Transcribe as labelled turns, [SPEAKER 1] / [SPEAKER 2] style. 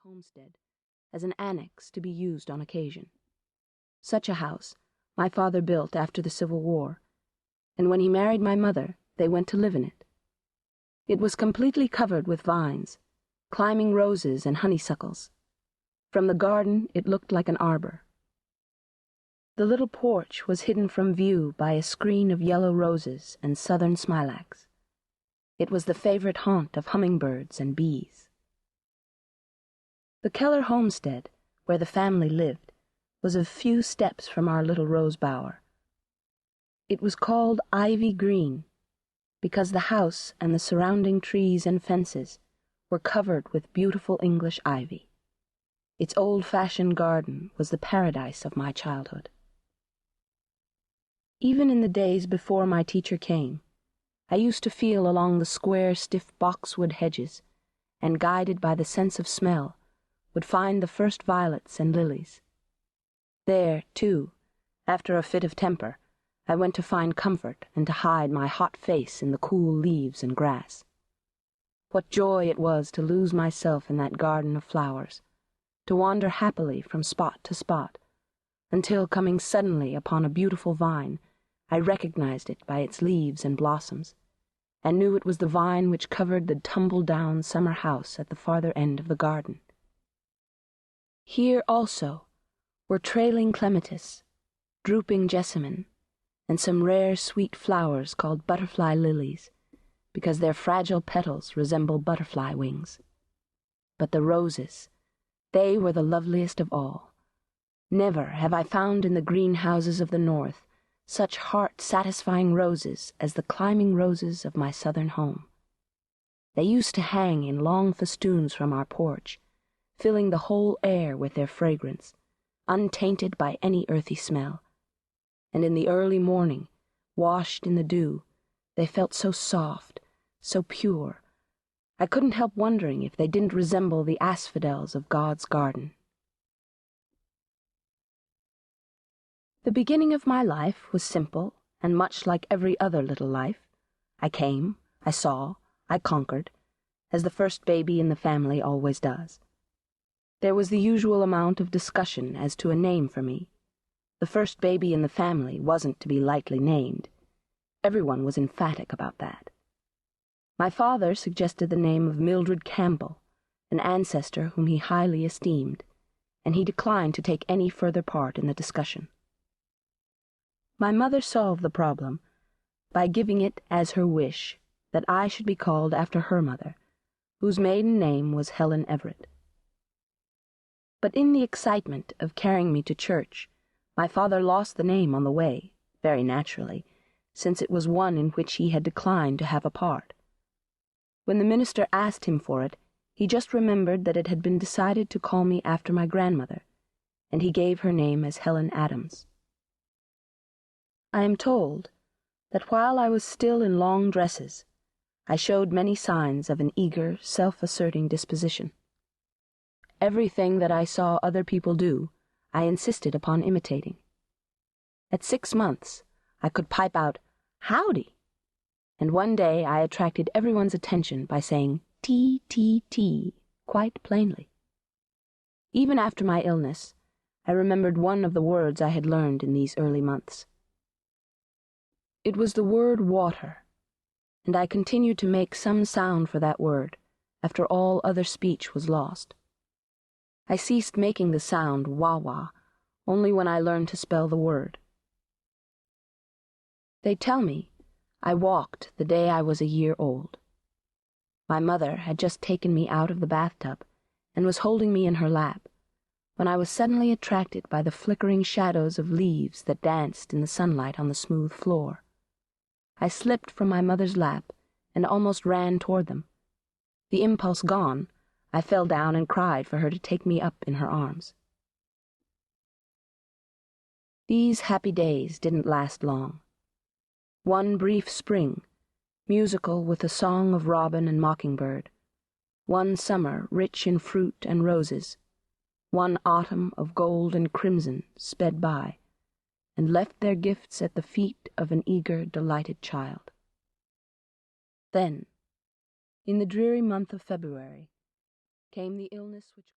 [SPEAKER 1] homestead as an annex to be used on occasion. Such a house my father built after the Civil War, and when he married my mother, they went to live in it. It was completely covered with vines, climbing roses and honeysuckles. From the garden it looked like an arbor. The little porch was hidden from view by a screen of yellow roses and southern smilax. It was the favorite haunt of hummingbirds and bees. The Keller homestead, where the family lived, was a few steps from our little rose bower. It was called Ivy Green because the house and the surrounding trees and fences were covered with beautiful English ivy. Its old-fashioned garden was the paradise of my childhood. Even in the days before my teacher came, I used to feel along the square, stiff boxwood hedges, and guided by the sense of smell, would find the first violets and lilies. There, too, after a fit of temper, I went to find comfort and to hide my hot face in the cool leaves and grass. What joy it was to lose myself in that garden of flowers, to wander happily from spot to spot, until, coming suddenly upon a beautiful vine, I recognized it by its leaves and blossoms, and knew it was the vine which covered the tumble-down summer house at the farther end of the garden. Here also were trailing clematis, drooping jessamine, and some rare sweet flowers called butterfly lilies, because their fragile petals resemble butterfly wings. But the roses, they were the loveliest of all. Never have I found in the greenhouses of the north such heart-satisfying roses as the climbing roses of my southern home. They used to hang in long festoons from our porch, filling the whole air with their fragrance, untainted by any earthy smell. And in the early morning, washed in the dew, they felt so soft, so pure, I couldn't help wondering if they didn't resemble the asphodels of God's garden. The beginning of my life was simple and much like every other little life. I came, I saw, I conquered, as the first baby in the family always does. There was the usual amount of discussion as to a name for me. The first baby in the family wasn't to be lightly named. Everyone was emphatic about that. My father suggested the name of Mildred Campbell, an ancestor whom he highly esteemed, and he declined to take any further part in the discussion. My mother solved the problem by giving it as her wish that I should be called after her mother, whose maiden name was Helen Everett. But in the excitement of carrying me to church, my father lost the name on the way, very naturally, since it was one in which he had declined to have a part. When the minister asked him for it, he just remembered that it had been decided to call me after my grandmother, and he gave her name as Helen Adams. I am told that while I was still in long dresses, I showed many signs of an eager, self-asserting disposition. Everything that I saw other people do, I insisted upon imitating. At 6 months, I could pipe out, "Howdy!" And one day I attracted everyone's attention by saying T quite plainly. Even after my illness, I remembered one of the words I had learned in these early months. It was the word water, and I continued to make some sound for that word after all other speech was lost. I ceased making the sound wah-wah only when I learned to spell the word. They tell me I walked the day I was a year old. My mother had just taken me out of the bathtub and was holding me in her lap, when I was suddenly attracted by the flickering shadows of leaves that danced in the sunlight on the smooth floor. I slipped from my mother's lap and almost ran toward them. The impulse gone, I fell down and cried for her to take me up in her arms. These happy days didn't last long. One brief spring, musical with the song of robin and mockingbird, one summer rich in fruit and roses, one autumn of gold and crimson sped by, and left their gifts at the feet of an eager, delighted child. Then, in the dreary month of February, came the illness which